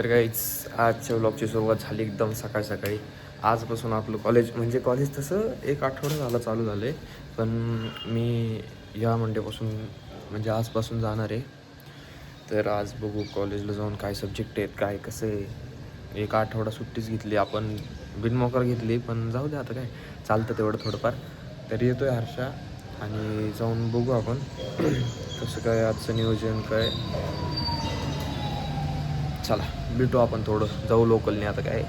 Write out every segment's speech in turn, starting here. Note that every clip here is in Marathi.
तर काहीच आजच्या व्लॉगची सुरुवात झाली एकदम सकाळ सकाळी. आजपासून आपलं कॉलेज म्हणजे कॉलेज तसं एक आठवडा झाला चालू झालं आहे, पण मी या मंडेपासून म्हणजे आजपासून जाणार आहे. तर आज बघू कॉलेजला जाऊन काय सब्जेक्ट आहेत, काय कसं आहे. एक आठवडा सुट्टीच घेतली आपण, बिनमोकार घेतली, पण जाऊ दे आता काय चालतं तेवढं थोडंफार. तर येतो आहे हर्षा आणि जाऊन बघू आपण कसं काय आजचं नियोजन काय. चला भेटू आपण, थोडं जाऊ लोकलने. आता काय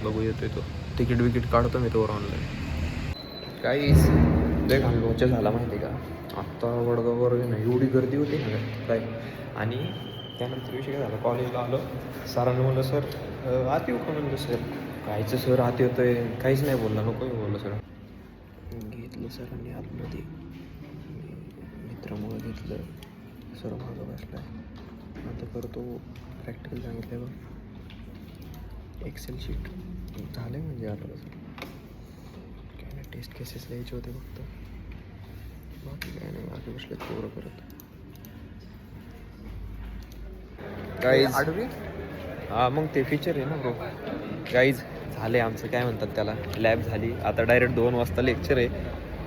बघू, येतोय तो. तिकीट विकीट काढतो मी तोवर ऑनलाईन. काहीच लय घाललोचे झाला माहिती का आत्ता वडगाववर ना, एवढी गर्दी होती ना काय. आणि त्यानंतर विषय काय झाला, कॉलेजला आलो, सरांनी म्हणलं सर आत येऊ का. म्हणलं सर कायचं सर आत येतोय, काहीच नाही बोलला, नको बोललं सर. घेतलं सरांनी आतमध्ये, मित्रामुळं घेतलं. सर मागं बसला आहे, आता करतो प्रॅक्टिकल सांगितलं बघ. एक्सेल शीट झालं म्हणजे आता कसं काय नाही, टेस्ट केसेस लिहायचे होते फक्त, बाकी काय नाही. बाकी बसले पोरं करत गाईज. हां मग ते फीचर आहे ना ब्रो. गाईज झाले आमचं, काय म्हणतात त्याला, लॅब झाली. आता डायरेक्ट 2 वाजता लेक्चर आहे.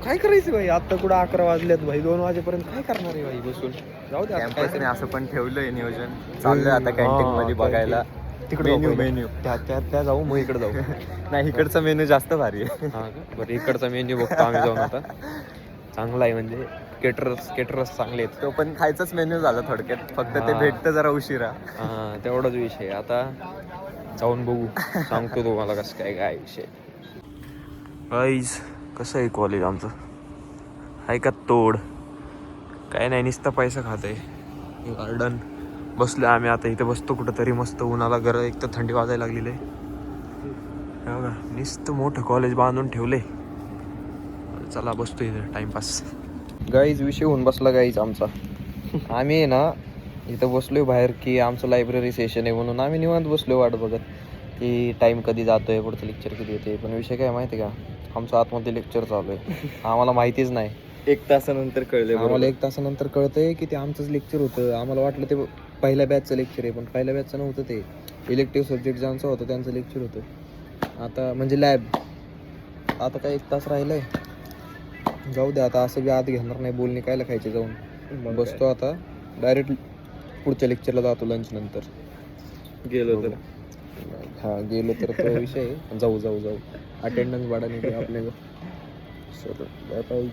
काय करायचं भाई, आत्ता कुठं 11 वाजलेत भाई, 2 वाजेपर्यंत काय करणार आहे भाई बसून. जाऊ दे कॅम्पस नाही असं पण ठेवलंय नियोजन, चाललंय आता कॅन्टीन मध्ये बघायला तिकडे मेन्यू त्या जाऊ, मग इकडे जाऊ. नाही इकडचा मेन्यू जास्त भारी आहे. हां का, बरं इकडचा मेन्यू बघतो आम्ही जाऊन आता. चांगला आहे म्हणजे केटरर्स चांगले आहेत. तो पण खायचाच मेन्यू झाला थोडक्यात, फक्त ते भेटतं जरा उशिरा. हां तेवढाच विषय. आता जाऊन बघू, सांगतो तुम्हाला कसं काय काय विषय. गाईज कसं आहे कॉलेज आमचं, आहे का तोड. काय नाही, नुसता पैसा खात आहे. गार्डन बसलो आम्ही आता इथे, बसतो कुठंतरी मस्त उन्हाला. एक तर थंडी वाजायला लागलेली आहे बघा. नुसतं मोठं कॉलेज बांधून ठेवले. चला बसतो इथं टाइमपास. गाईज विषय होऊन बसला गाईज आमचा. आम्ही आहे ना इथं बसलोय बाहेर, की आमचं लायब्ररी सेशन आहे म्हणून आम्ही निवांत बसलोय वाट बघत, की टाईम कधी जातोय, पुढचं लेक्चर कधी येते. पण विषय काय माहिती का, आमचं आतमध्ये लेक्चर चालू आहे, आम्हाला माहितीच नाही. 1 तासानंतर कळलं आम्हाला 1 तासानंतर कळतंय की ते आमचंच लेक्चर होतं. आम्हाला वाटलं ते पहिल्या बॅचचं लेक्चर आहे, पण पहिल्या बॅचचं नव्हतं. ते इलेक्टिव्ह सब्जेक्ट ज्यांचं होतं त्यांचं लेक्चर होतं आता, म्हणजे लॅब. आता काय 1 तास राहिलं आहे, जाऊ दे आता. असं बी आत घेणार नाही, बोलणे कायला खायचे. जाऊन बसतो आता, डायरेक्ट पुढच्या लेक्चरला जातो लंच नंतर. गेलो तर हां गेलो तर तो विषय आहे. जाऊ अटेंडन्स वाढाने ते आपल्या सर बाय बाय.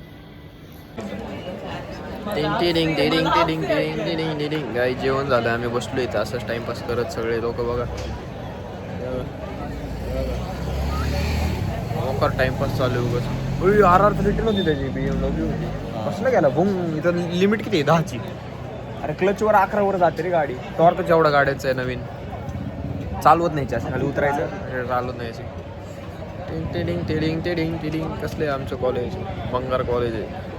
गाई जेवण झालं, आम्ही बसलो इथं असंच टाइमपास करत. सगळे लोक बघा मोकार टाइमपास चालू आहे उगाच. RR फिल्टर होती त्याची BMW होती. कसलं गेला भुंग. इथं लिमिट किती आहे 10ची. अरे क्लचवर 11वर जाते रे गाडी. टॉर्क जेवढा गाड्यांचं आहे नवीन, चालवत नाही जास्त, खाली उतरायचं चालवत नाही अशी. टिडिंग कसलं आहे आमचं कॉलेज. बंगार कॉलेज आहे,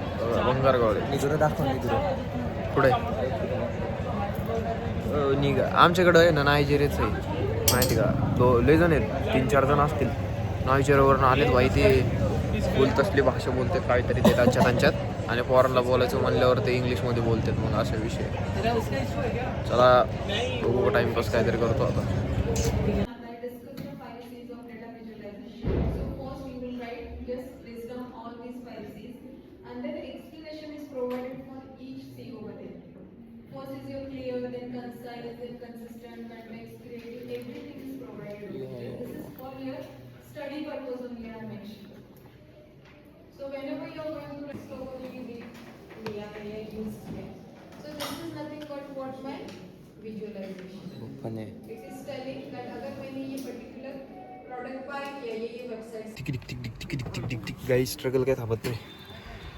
बंगार कॉलेज. निघून दाखव पुढे निघा. आमच्याकडं आहे ना नायजेरियाचं आहे माहिती का. लय जण आहेत, 3-4 जण असतील नायजेरियावरून आलेत भाई. ते बोलत असली भाषा बोलतात काहीतरी ते त्यांच्यात, आणि फॉरेनला बोलायचं म्हणल्यावर ते इंग्लिशमध्ये बोलतात. मग असा विषय. चला बघू, टाइमपास काहीतरी करतो आता. Study purpose only I have mentioned. So whenever you are going to slowly we use here. So this is nothing but what my visualization. It is telling that अगर मैंने ये particular product buy किया ये website. टिक गाई स्ट्रगल काय थांबत नाही.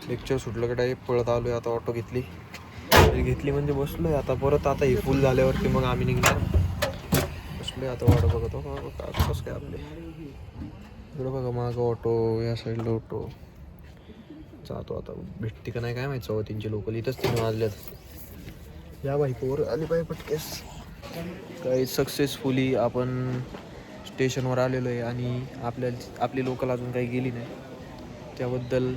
लेक्चर सुटलं का डायरेक्ट पळत आलोय. आता ऑटो घेतली म्हणजे बसलोय आता. परत आता ही फुल झाल्यावरती मग आम्ही निघणार. बसलोय आता वाट बघत हो कसं काय आपले. इकडं बघा मागं ऑटो, या साईडला ऑटो. जातो आता, भेटते का नाही काय माहिती. 3:15 लोकल इथंच 3 वाजल्यात. या बाई पोर आली बाई पटकेस. काही सक्सेसफुली आपण स्टेशनवर आलेलो आहे, आणि आपली लोकल अजून काही गेली नाही. त्याबद्दल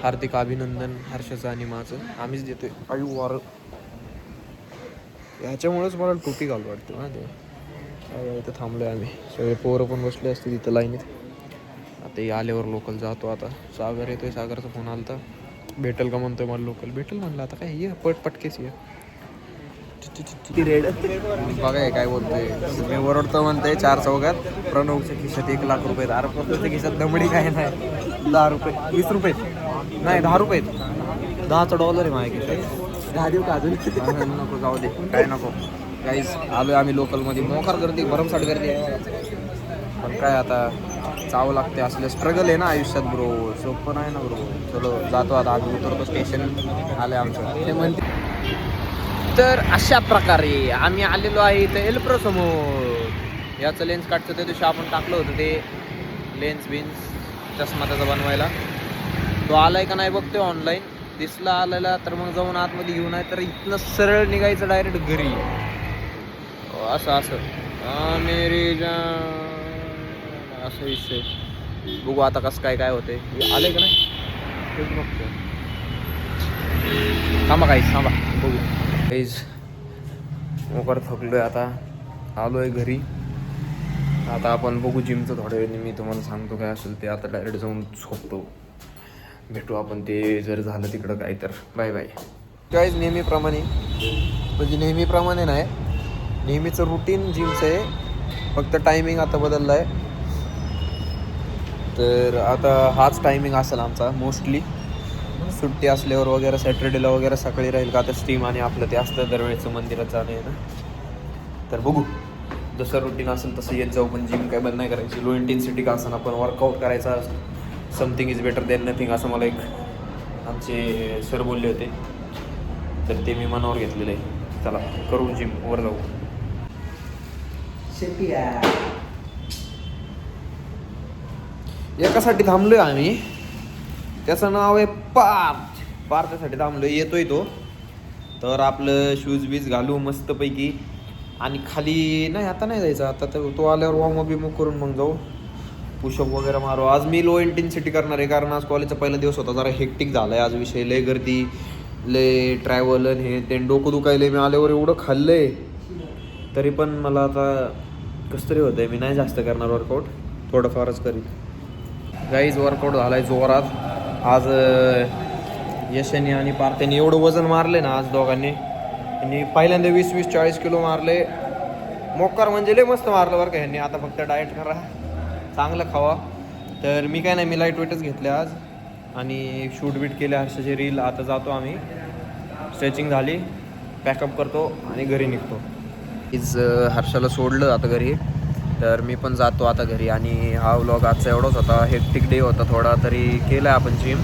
हार्दिक अभिनंदन हर्षाचं आणि माझं. आम्हीच देतोय. आयु वार ह्याच्यामुळेच मला टोपी घालू वाटते ना ते. काय इथं थांबलोय आम्ही, सगळे पोरं पण बसले असते तिथं लाईनीत. आता हे आल्यावर लोकल जातो. आता सागर येतोय, सागरचा फोन आला तर भेटेल का म्हणतोय मला. लोकल भेटेल म्हणलं, आता काय ये पटकेस ये. बघा हे काय बोलतोय, मी ओरडतो म्हणतोय 4 चौघात प्रणवच्या खिशात 1 लाख रुपये. अरे प्रणवच्या खिशात दमडी काय नाही, 10 रुपये 20 रुपये नाही 10 रुपये, $10 आहे माझ्या खिशात. 10 देऊ का अजून? नको जाऊ दे, काय नको. काहीच आलोय आम्ही लोकलमध्ये, मोकार गर्दी, भरमसाठ गर्दी आहे. पण काय आता चावं लागते, असले स्ट्रगल आहे ना आयुष्यात ब्रो, सोपं नाही ना ब्रो. चलो जातो आता, आम्ही उतरतो, स्टेशन आलं आमचं. ते म्हणते तर अशा प्रकारे आम्ही आलेलो आहे इथं एल्प्रो समोर. याचं लेन्स काढचं त्या दिवशी आपण टाकलं होतं ते लेन्स बिन्स चष्मा त्याचा बनवायला. तो आलाय का नाही बघतोय ऑनलाईन, दिसला आलेला तर मग जाऊन आतमध्ये घेऊन आहे. तर इथनं सरळ निघायचं डायरेक्ट घरी, असं मेरी जान असं विषय. बघू आता कसं काय होते. आले का नाही तेच बघतो. थांबा काहीच, थांबा बघू. काहीच मोकार थकलोय आता, आलोय घरी. आता आपण बघू जिमचं थोड्या वेळाने, मी तुम्हाला सांगतो काय असेल ते. आता डायरेक्ट जाऊन झोपतो, भेटू आपण ते जर झालं तिकडं काय तर. Bye bye. काहीच नेहमीप्रमाणे, म्हणजे नेहमीप्रमाणे नाही, नेहमीचं रुटीन जिमचं आहे, फक्त टायमिंग आता बदलला आहे. तर आता हाच टायमिंग असेल आमचा मोस्टली. सुट्टी असल्यावर वगैरे सॅटर्डेला वगैरे सकाळी राहील का, आता स्ट्रीम आणि आपलं ते असतं दरवेळेचं मंदिरात जाणं आहे ना. तर बघू, जसं रुटीन असेल तसं येत जाऊ. पण जिम काय बंद नाही करायची. लो इंटेन्सिटी का असं आपण वर्कआउट करायचा, something is better than nothing असं मला एक आमचे सर बोलले होते. तर ते मी मनावर घेतलेलं आहे. चला करू जिम, वर जाऊ. एकासाठी थांबलोय आम्ही, त्याचं नाव आहे पार्थ. पार्थसाठी थांबलोय, येतोय तो. तर आपलं शूज बीज घालू मस्तपैकी आणि खाली नाही, आता नाही जायचं. आता तर तो आल्यावर वॉर्मअप बिमअप करून मग जाऊ, पुशअप वगैरे मारू. आज मी लो इंटेन्सिटी करणार आहे, कारण आज कॉलेजचा पहिला दिवस होता, जरा हेक्टिक झाला आहे आज विषय. लय गर्दी, लय ट्रॅव्हल हे ते, डोकं दुखायले. मी आल्यावर एवढं खाल्लं आहे तरी पण मला आता कसं तरी होतं आहे. मी नाही जास्त करणार वर्कआउट, थोडंफारच करीन. गाईज वर्कआउट झाला आहे जोरात आज. यशनी आणि पार्थेने एवढं वजन मारले ना आज दोघांनी. आणि पहिल्यांदा 20-40 किलो मारले. मोकार म्हणजे लय मस्त मारलं बरं का ह्यांनी. आता फक्त डाएट करा, चांगलं खावा. तर मी काय नाही, मी लाईट वेटच घेतले आज आणि शूट बीट केले हर्षाचे रील. आता जातो आम्ही, स्ट्रेचिंग झाली, पॅकअप करतो आणि घरी निघतो. हर्षाला सोडलं आता घरी, तर मी पण जातो आता घरी. आणि हा व्लॉग आजचा एवढाच होता. हेक्टिक डे होता थोडा, तरी केला आपण जिम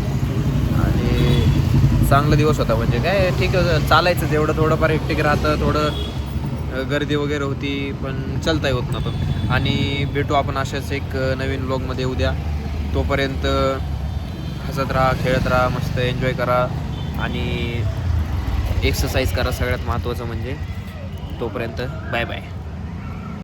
आणि चांगला दिवस होता. म्हणजे काय ठीक आहे, चालायचं जेवढं थोडंफार हेक्टिक राहतं, थोडं गर्दी वगैरे होती, पण चलता होत ना पण. आणि भेटू आपण अशाच एक नवीन व्लॉगमध्ये उद्या. तोपर्यंत हसत राहा, खेळत राहा, मस्त एन्जॉय करा आणि एक्सरसाइज करा, सगळ्यात महत्त्वाचं म्हणजे. तोपर्यंत बाय बाय.